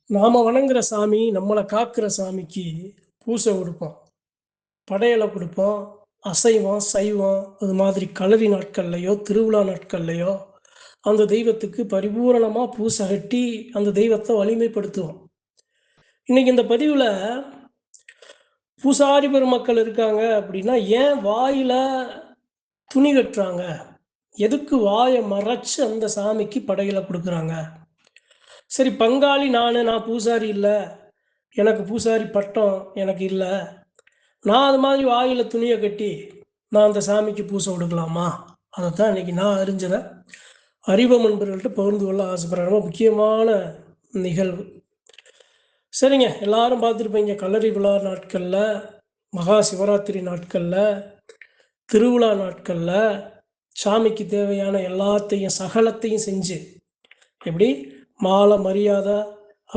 நாம வணங்குற சாமி, நம்மள காக்குற சாமிக்கு பூசை கொடுப்போம். படையல குடுப்போம். அசைவம், சைவம் அது மாதிரி கலரி நாட்கள்லயோ, திருவிழா நாட்கள்லயோ, அந்த தெய்வத்துக்கு பரிபூரணமா பூசை கட்டி, அந்த தெய்வத்த வலிமைப்படுத்துவோம். இன்னைக்கு இந்த பதிவுல பூசாரி பெருமக்கள் இருக்காங்க அப்படின்னா, ஏன் வாயில துணி கட்டுறாங்க? எதுக்கு வாய மறைச்சு அந்த சாமிக்கு படையல குடுக்குறாங்க? சரி பங்காளி நானு, நான் பூசாரி இல்ல. எனக்கு பூசாரி பட்டம் எனக்கு இல்ல. நான் அது மாதிரி வாயில துணிய கட்டி, நான் அந்த சாமிக்கு பூசை கொடுக்கலாமா? அதத்தான் இன்னைக்கு நான் அறிஞ்சத, அறிவு நண்பர்கள்ட்ட பகிர்ந்து கொள்ள ஆசைப்படுறேன். ரொம்ப முக்கியமான நிகழ்வு. சரிங்க, எல்லாரும் பார்த்துருப்பீங்க. கல்லறை விழா நாட்கள்ல, மகா சிவராத்திரி நாட்கள்ல, திருவிழா நாட்கள்ல, சாமிக்கு தேவையான எல்லாத்தையும் சகலத்தையும் செஞ்சு, எப்படி? மாலை, மரியாதை,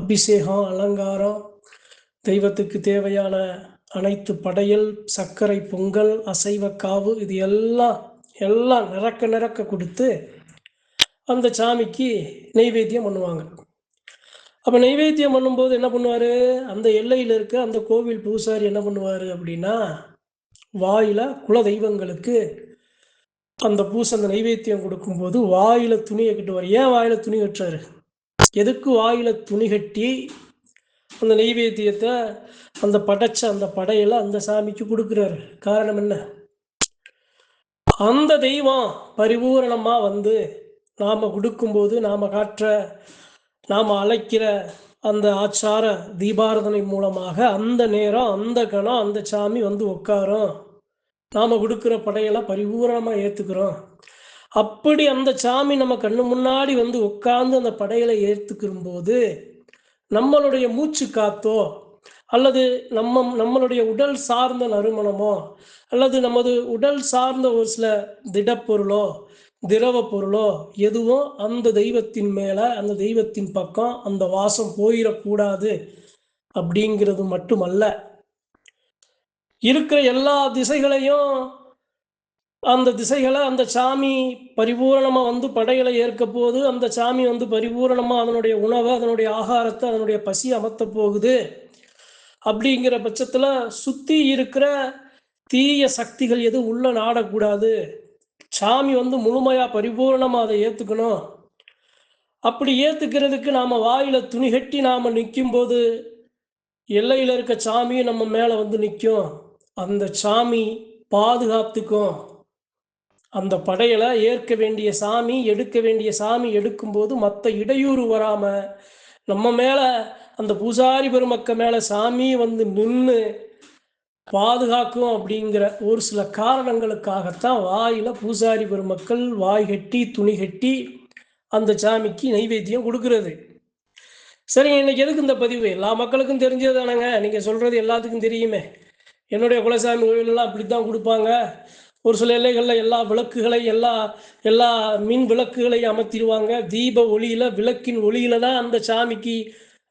அபிஷேகம், அலங்காரம், தெய்வத்துக்கு தேவையான அனைத்து படையல், சர்க்கரை பொங்கல், அசைவ காவு இது எல்லாம் எல்லாம் நிறக்க நிறக்க கொடுத்து அந்த சாமிக்கு நெய்வேத்தியம் பண்ணுவாங்க. அப்போ நெய்வேத்தியம் பண்ணும்போது என்ன பண்ணுவார்? அந்த எல்லையில் இருக்க அந்த கோவில் பூசாரி என்ன பண்ணுவார் அப்படின்னா, வாயில குல தெய்வங்களுக்கு அந்த பூசை அந்த நெய்வேத்தியம் கொடுக்கும்போது வாயில துணியை கட்டுவார். ஏன் வாயில துணி கட்டுறாரு? எதுக்கு வாயில துணி கட்டி அந்த நெய்வேத்தியத்தை அந்த படைச்ச அந்த படையலை அந்த சாமிக்கு கொடுக்குறாரு? காரணம் என்ன? அந்த தெய்வம் பரிபூரணமாக வந்து நாம் கொடுக்கும்போது நாம் அழைக்கிற அந்த ஆச்சார தீபாரதனை மூலமாக அந்த நேரம் அந்த கணம் அந்த சாமி வந்து உட்காரும். நாம் கொடுக்குற படையலை பரிபூரணமாக ஏற்றுக்கிறோம். அப்படி அந்த சாமி நம்ம கண்ணு முன்னாடி வந்து உட்கார்ந்து அந்த படையலை ஏற்றுக்கும்போது நம்மளுடைய மூச்சு காத்தோ அல்லது நம்மளுடைய உடல் சார்ந்த நறுமணமோ அல்லது நமது உடல் சார்ந்த ஒரு சில திடப்பொருளோ திரவ பொருளோ எதுவும் அந்த தெய்வத்தின் மேலே அந்த தெய்வத்தின் பக்கம் அந்த வாசம் போயிடக்கூடாது அப்படிங்கிறது மட்டுமல்ல, இருக்கிற எல்லா திசைகளையும் அந்த திசைகளை அந்த சாமி பரிபூரணமாக வந்து படைகளை ஏற்க போது அந்த சாமி வந்து பரிபூரணமாக அதனுடைய உணவை அதனுடைய ஆகாரத்தை அதனுடைய பசி அமர்த்த போகுது. அப்படிங்கிற பட்சத்தில் சுற்றி இருக்கிற தீய சக்திகள் எதுவும் உள்ள நாடக்கூடாது. சாமி வந்து முழுமையாக பரிபூரணமாக அதை ஏற்றுக்கணும். அப்படி ஏற்றுக்கிறதுக்கு நாம் வாயில் துணி கட்டி நாம் நிற்கும்போது எல்லையில் இருக்க சாமியும் நம்ம மேலே வந்து நிற்கும். அந்த சாமி பாதுகாத்துக்கும். அந்த படையலை ஏற்க வேண்டிய சாமி எடுக்க வேண்டிய சாமி எடுக்கும்போது மற்ற இடையூறு வராமல் நம்ம மேலே அந்த பூசாரி பெருமக்க மேலே சாமி வந்து நின்று பாதுகாக்கும். அப்படிங்கிற ஒரு சில காரணங்களுக்காகத்தான் வாயில் பூசாரி பெருமக்கள் வாய் கட்டி துணி கட்டி அந்த சாமிக்கு நைவேத்தியம் கொடுக்கறது. சரி, இன்னைக்கு எதுக்கு இந்த பதிவு? எல்லா மக்களுக்கும் தெரிஞ்சது தானேங்க. நீங்கள் சொல்கிறது எல்லாத்துக்கும் தெரியுமே. என்னுடைய குலசாமி கோயிலெல்லாம் அப்படி தான் கொடுப்பாங்க. ஒரு சில எல்லைகளில் எல்லா விளக்குகளை எல்லா எல்லா மின் விளக்குகளை அமர்த்திடுவாங்க. தீப ஒளியில் விளக்கின் ஒளியில் தான் அந்த சாமிக்கு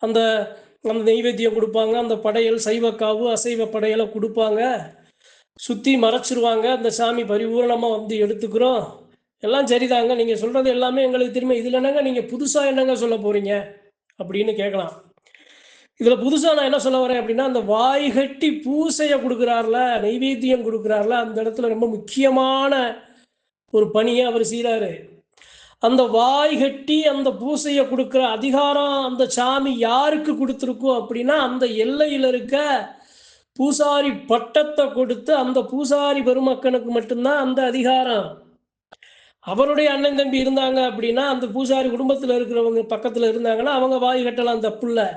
அந்த அந்த நெய்வேத்தியம் கொடுப்பாங்க. அந்த படையல் சைவக்காவு அசைவ படையலை கொடுப்பாங்க. சுற்றி மறைச்சிருவாங்க. அந்த சாமி பரிபூரணமாக வந்து எடுத்துக்கிறோம். எல்லாம் சரிதாங்க. நீங்கள் சொல்கிறது எல்லாமே எங்களுக்கு தெரியுமே. இதில் என்னங்க நீங்கள் புதுசாக என்னங்க சொல்ல போகிறீங்க அப்படின்னு கேட்கலாம். இதில் புதுசாக நான் என்ன சொல்ல வரேன் அப்படின்னா, அந்த வாய் கட்டி பூசையை கொடுக்குறாருல, நெய்வேத்தியம் கொடுக்குறாருல, அந்த இடத்துல ரொம்ப முக்கியமான ஒரு பணியை அவர் செய்கிறாரு. அந்த வாய் கட்டி அந்த பூசையை கொடுக்குற அதிகாரம் அந்த சாமி யாருக்கு கொடுத்துருக்கோம் அப்படின்னா, அந்த எல்லையில் இருக்க பூசாரி பட்டத்தை கொடுத்து அந்த பூசாரி பெருமக்கனுக்கு மட்டும்தான் அந்த அதிகாரம். அவருடைய அண்ணன் தம்பி இருந்தாங்க அப்படின்னா, அந்த பூசாரி குடும்பத்தில் இருக்கிறவங்க பக்கத்தில் இருந்தாங்கன்னா அவங்க வாய் கட்டலாம், தப்பு இல்லை.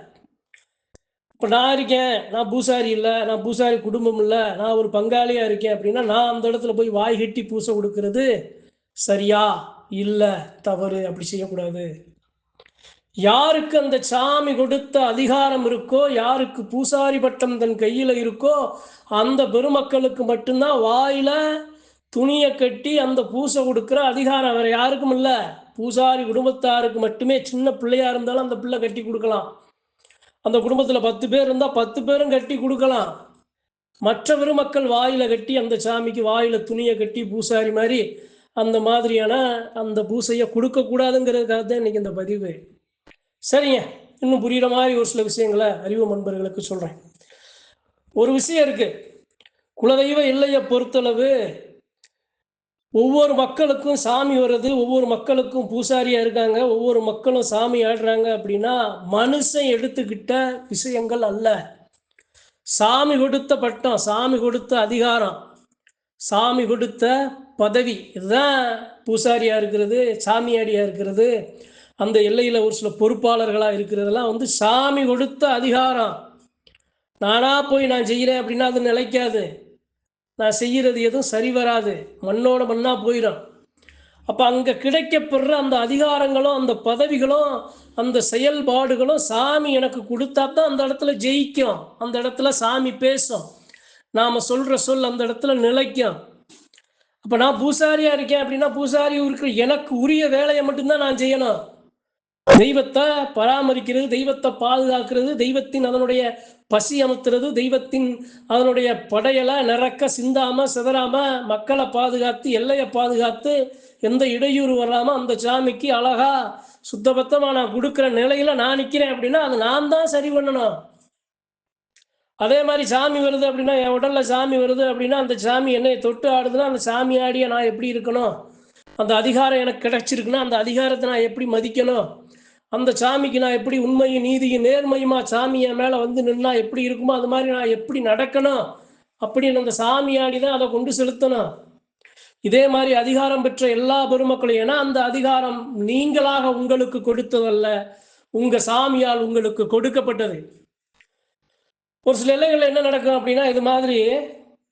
இப்போ நான் இருக்கேன், நான் பூசாரி இல்லை, நான் பூசாரி குடும்பம் இல்லை, நான் ஒரு பங்காளியாக இருக்கேன் அப்படின்னா நான் அந்த இடத்துல போய் வாய் கட்டி பூசை கொடுக்கறது சரியா? இல்லை, தவறு. அப்படி செய்யக்கூடாது. யாருக்கு அந்த சாமி கொடுத்த அதிகாரம் இருக்கோ, யாருக்கு பூசாரி பட்டம் தன் கையில் இருக்கோ அந்த பெருமக்களுக்கு மட்டும்தான் வாயில துணியை கட்டி அந்த பூசை கொடுக்குற அதிகாரம். வேறு யாருக்கும் இல்லை. பூசாரி குடும்பத்தாருக்கு மட்டுமே. சின்ன பிள்ளையா இருந்தாலும் அந்த பிள்ளை கட்டி கொடுக்கலாம். அந்த குடும்பத்தில் 10 பேர் இருந்தால் 10 பேரும் கட்டி கொடுக்கலாம். மற்ற பெருமக்கள் வாயில கட்டி அந்த சாமிக்கு வாயில துணியை கட்டி பூசாரி மாதிரி அந்த மாதிரியான அந்த பூசையை கொடுக்கக்கூடாதுங்கிறதுக்காக தான் இன்னைக்கு இந்த பதிவு. சரிங்க, இன்னும் புரிகிற மாதிரி ஒரு சில விஷயங்களை அறிவு நண்பர்களுக்கு சொல்கிறேன். ஒரு விஷயம் இருக்குது. குலதெய்வ எல்லையை பொறுத்தளவு ஒவ்வொரு மக்களுக்கும் சாமி வருது, ஒவ்வொரு மக்களுக்கும் பூசாரியாக இருக்காங்க, ஒவ்வொரு மக்களும் சாமி ஆடுறாங்க அப்படின்னா மனுஷன் எடுத்துக்கிட்ட விஷயங்கள் அல்ல. சாமி கொடுத்த பட்டம், சாமி கொடுத்த அதிகாரம், சாமி கொடுத்த பதவி, இதுதான் பூசாரியாக இருக்கிறது, சாமியாடியாக இருக்கிறது, அந்த எல்லையில் ஒரு சில பொறுப்பாளர்களாக இருக்கிறதெல்லாம் வந்து சாமி கொடுத்த அதிகாரம். நானாக போய் நான் செய்கிறேன் அப்படின்னா அது நிலைக்காது. நான் செய்கிறது எதுவும் சரி வராது, மண்ணோட மண்ணாக போயிடும். அப்போ அங்கே கிடைக்கப்படுற அந்த அதிகாரங்களும் அந்த பதவிகளும் அந்த செயல்பாடுகளும் சாமி எனக்கு கொடுத்தா தான் அந்த இடத்துல ஜெயிக்கும், அந்த இடத்துல சாமி பேசும், நாம் சொல்கிற சொல் அந்த இடத்துல நிலைக்கும். அப்போ நான் பூசாரியாக இருக்கேன் அப்படின்னா பூசாரி இருக்கிற எனக்கு உரிய வேலையை மட்டும்தான் நான் செய்யணும். தெய்வத்தை பராமரிக்கிறது, தெய்வத்தை பாதுகாக்கிறது, தெய்வத்தின் அதனுடைய பசி அமுத்துறது, தெய்வத்தின் அதனுடைய படையலை நிறக்க சிந்தாம சிதறாம மக்களை பாதுகாத்து எல்லையை பாதுகாத்து எந்த இடையூறு வராமல் அந்த சாமிக்கு அழகா சுத்தபத்தமாக நான் கொடுக்குற நிலையில நான் நிற்கிறேன் அப்படின்னா அது நான் தான் சரி பண்ணணும். அதே மாதிரி சாமி வருது அப்படின்னா, என் உடல்ல சாமி வருது அப்படின்னா அந்த சாமி என்னை தொட்டு ஆடுதுன்னா அந்த சாமி ஆடிய நான் எப்படி இருக்கணும், அந்த அதிகாரம் எனக்கு கிடைச்சிருக்குன்னா அந்த அதிகாரத்தை நான் எப்படி மதிக்கணும், அந்த சாமிக்கு நான் எப்படி உண்மையும் நீதியும் நேர்மையுமா சாமி என் மேலே வந்து நின்னா எப்படி இருக்குமோ அது மாதிரி நான் எப்படி நடக்கணும் அப்படின்னு அந்த சாமியாடி தான் அதை கொண்டு செலுத்தணும். இதே மாதிரி அதிகாரம் பெற்ற எல்லா பெருமக்களும், ஏன்னா அந்த அதிகாரம் நீங்களாக உங்களுக்கு கொடுத்ததல்ல, உங்கள் சாமியால் உங்களுக்கு கொடுக்கப்பட்டது. ஒரு சில எல்லைகளில் என்ன நடக்கும் அப்படின்னா, இது மாதிரி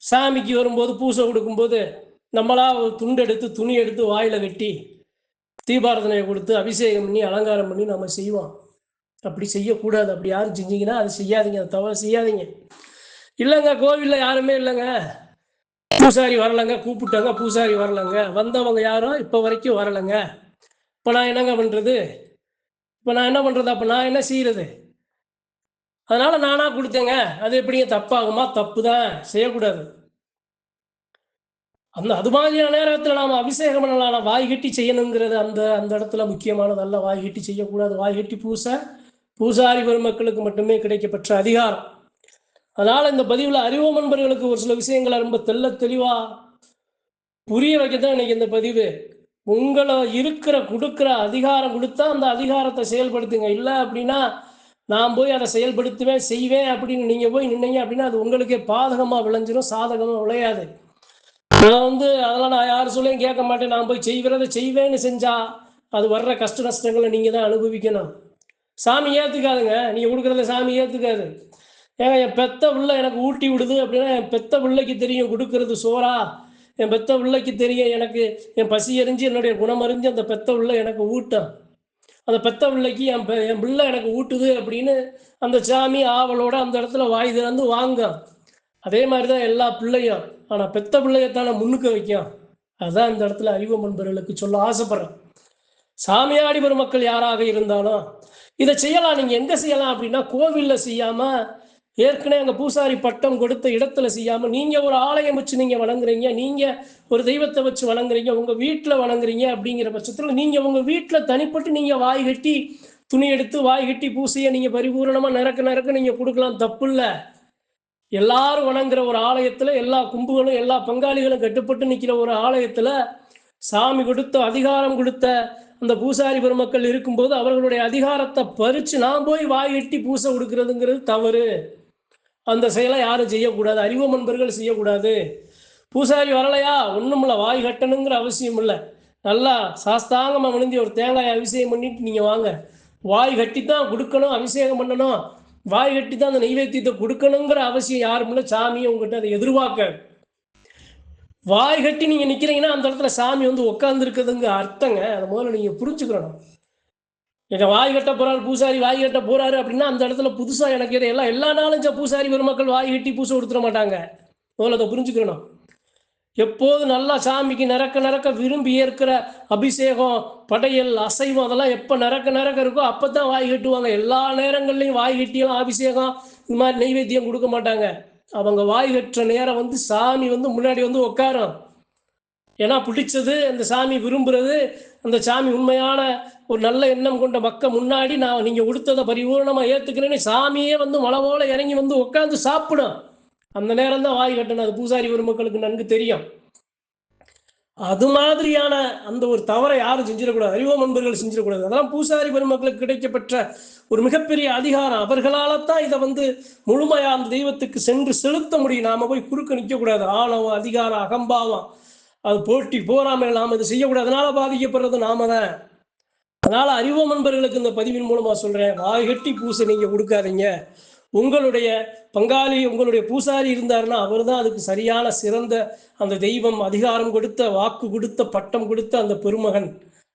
சாமிக்கு வரும்போது பூசை கொடுக்கும்போது நம்மளா ஒரு துண்டு எடுத்து துணி எடுத்து வாயில் வெட்டி தீபாரதனையை கொடுத்து அபிஷேகம் பண்ணி அலங்காரம் பண்ணி நம்ம செய்வோம். அப்படி செய்யக்கூடாது. அப்படி யாரும் செஞ்சீங்கன்னா அது செய்யாதீங்க, அதை தவிர செய்யாதீங்க. இல்லைங்க கோவிலில் யாருமே இல்லைங்க, பூசாரி வரலைங்க, கூப்பிட்டாங்க பூசாரி வரலைங்க, வந்தவங்க யாரும் இப்போ வரைக்கும் வரலைங்க, இப்போ நான் என்னங்க பண்ணுறது, இப்போ நான் என்ன பண்ணுறது, அப்போ நான் என்ன செய்கிறது, அதனால் நானாக கொடுத்தேங்க, அது எப்படிங்க தப்பாகுமா? தப்பு தான், செய்யக்கூடாது. அது மாதிரியான நேரத்தில் நாம் அபிஷேகம் பண்ணலாம், வாய் கட்டி செய்யணுங்கிறது அந்த அந்த இடத்துல முக்கியமானதல்ல. வாய் கட்டி செய்யக்கூடாது. வாய் கட்டி பூசாரி பெருமக்களுக்கு மட்டுமே கிடைக்கப்பெற்ற அதிகாரம். அதனால் இந்த பதிவில் அறிவு நண்பர்களுக்கு ஒரு சில விஷயங்களை ரொம்ப தெளிவாக புரிய வைக்கத்தான் இன்னைக்கு இந்த பதிவு. உங்களை கொடுக்குற அதிகாரம் கொடுத்தா அந்த அதிகாரத்தை செயல்படுத்துங்க. இல்லை அப்படின்னா நான் போய் அதை செயல்படுத்துவேன் செய்வேன் அப்படின்னு நீங்கள் போய் நின்னீங்க அப்படின்னா அது உங்களுக்கே பாதகமாக விளைஞ்சிடும், சாதகமாக விளையாது. நான் அதெல்லாம் நான் யார் சொல்லையும் கேட்க மாட்டேன், நான் போய் செய்வேன்னு செஞ்சால் அது வர்ற கஷ்ட நஷ்டங்களை நீங்கள் தான் அனுபவிக்கணும். சாமி ஏற்றுக்காதுங்க, நீங்கள் கொடுக்குறத சாமி ஏற்றுக்காது. ஏங்க என் பெத்த பிள்ளை எனக்கு ஊட்டி விடுது அப்படின்னா என் பெத்த பிள்ளைக்கு தெரியும் கொடுக்கறது சோறா, என் பெத்த பிள்ளைக்கு தெரியும் எனக்கு என் பசி எறிஞ்சு என்னுடைய குணம் அறிஞ்சு அந்த பெத்த பிள்ளை எனக்கு ஊட்டும், அந்த பெத்த பிள்ளைக்கு என் பிள்ளை எனக்கு ஊட்டுது அப்படின்னு அந்த சாமி ஆவலோட அந்த இடத்துல வாய் திறந்து வாங்க. அதே மாதிரி தான் எல்லா பிள்ளையும், ஆனால் பெத்த பிள்ளையத்தான முன்னுக்கு வைக்கும். அதுதான் இந்த இடத்துல அறிவு நண்பர்களுக்கு சொல்ல ஆசைப்படுறேன். சாமியாடி பெருமக்கள் யாராக இருந்தாலும் இதை செய்யலாம். நீங்கள் எங்கே செய்யலாம் அப்படின்னா, கோவிலில் செய்யாமல் ஏற்கனவே அங்கே பூசாரி பட்டம் கொடுத்த இடத்துல செய்யாமல் நீங்கள் ஒரு ஆலயம் வச்சு நீங்கள் வணங்குறீங்க, நீங்கள் ஒரு தெய்வத்தை வச்சு வணங்குறீங்க, உங்கள் வீட்டில் வணங்குறீங்க அப்படிங்கிற பட்சத்தில் நீங்கள் உங்கள் வீட்டில் தனிப்பட்டு நீங்கள் வாய் கட்டி துணி எடுத்து வாய் கட்டி பூசையை நீங்கள் பரிபூர்ணமாக நிறக்க நீங்கள் கொடுக்கலாம், தப்பு இல்லை. எல்லாரும் வணங்குற ஒரு ஆலயத்தில் எல்லா கும்புகளும் எல்லா பங்காளிகளும் கட்டுப்பட்டு நிற்கிற ஒரு ஆலயத்தில் சாமி கொடுத்த அதிகாரம் கொடுத்த அந்த பூசாரி பெருமக்கள் இருக்கும்போது அவர்களுடைய அதிகாரத்தை பறித்து நான் போய் வாய் கட்டி பூசை கொடுக்கறதுங்கிறது தவறு. அந்த செயலை யாரும் செய்யக்கூடாது, அறிவு நண்பர்கள் செய்யக்கூடாது. பூசாரி வரலையா ஒன்றும் இல்லை, வாய் கட்டணுங்கிற அவசியம் இல்லை. நல்லா சாஸ்தாங்கமாக விழுந்தி ஒரு தேங்காயை அபிஷேகம் பண்ணிட்டு நீங்கள் வாங்க. வாய் கட்டி தான் கொடுக்கணும், அபிஷேகம் பண்ணணும், வாய் கட்டி தான் அந்த நெய்வேத்தியத்தை கொடுக்கணுங்கிற அவசியம் யாரும் இல்லை. சாமியை உங்ககிட்ட அதை எதிர்பார்க்க. வாய் கட்டி நீங்கள் நிற்கிறீங்கன்னா அந்த இடத்துல சாமி உட்காந்துருக்குதுங்க அர்த்தங்க. அதை முதல்ல நீங்கள் புரிஞ்சுக்கிறணும். எங்க வாய் கட்ட போறாரு பூசாரி, வாய் கட்ட போறாரு அப்படின்னா அந்த இடத்துல புதுசாக எனக்கு எல்லா நாளும் பூசாரி பெருமக்கள் வாய் கட்டி பூசை கொடுத்துட மாட்டாங்க. முதல்ல அதை புரிஞ்சுக்கணும். எப்போது நல்லா சாமிக்கு நிறக்க விரும்பி ஏற்கிற அபிஷேகம் படையல் அசைவம் அதெல்லாம் எப்போ நிறக்க இருக்கோ அப்போ தான் வாய் கட்டுவாங்க. எல்லா நேரங்கள்லையும் வாய் கட்டியெல்லாம் அபிஷேகம் இந்த மாதிரி நெய்வேத்தியம் கொடுக்க மாட்டாங்க. அவங்க வாய் கட்டுற நேரம் சாமி முன்னாடி உட்காரும். ஏன்னா பிடிச்சது அந்த சாமி விரும்புறது அந்த சாமி உண்மையான ஒரு நல்ல எண்ணம் கொண்ட மக்கள் முன்னாடி நான் நீங்கள் கொடுத்ததை பரிபூர்ணமாக ஏற்றுக்கிறேன்னு சாமியே வந்து மலை போல இறங்கி வந்து உட்காந்து சாப்பிடும். அந்த நேரம் தான் வாய் கட்டணும். அது பூசாரி பெருமக்களுக்கு நன்கு தெரியும். அது மாதிரியான அந்த ஒரு தவறை யாரும் செஞ்சிடக்கூடாது. அறிவோம் நண்பர்கள் செஞ்சிடக்கூடாது. அதெல்லாம் பூசாரி பெருமக்களுக்கு கிடைக்கப்பெற்ற ஒரு மிகப்பெரிய அதிகாரம். அவர்களால் தான் இதை வந்து முழுமையாக அந்த தெய்வத்துக்கு சென்று செலுத்த முடியும். நாம் போய் குறுக்க நிற்கக்கூடாது. ஆணவம், அதிகாரம், அகம்பாவம், அது போட்டி போராமல் நாம் இதை செய்யக்கூடாது. அதனால பாதிக்கப்படுறது நாம தான். அதனால் அறிவோம் நண்பர்களுக்கு இந்த பதிவின் மூலமாக சொல்கிறேன், வாய்கட்டி பூசை நீங்கள் கொடுக்காதீங்க. உங்களுடைய பங்காளி, உங்களுடைய பூசாரி இருந்தாருன்னா அவர் தான் அதுக்கு சரியான சிறந்த அந்த தெய்வம் அதிகாரம் கொடுத்த, வாக்கு கொடுத்த, பட்டம் கொடுத்த அந்த பெருமகன்.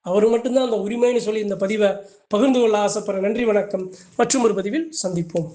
அவர் மட்டும்தான் அந்த உரிமைன்னு சொல்லி இந்த பதிவை பகிர்ந்து கொள்ள ஆசைப்படுறேன். நன்றி, வணக்கம். மற்றும் ஒரு பதிவில் சந்திப்போம்.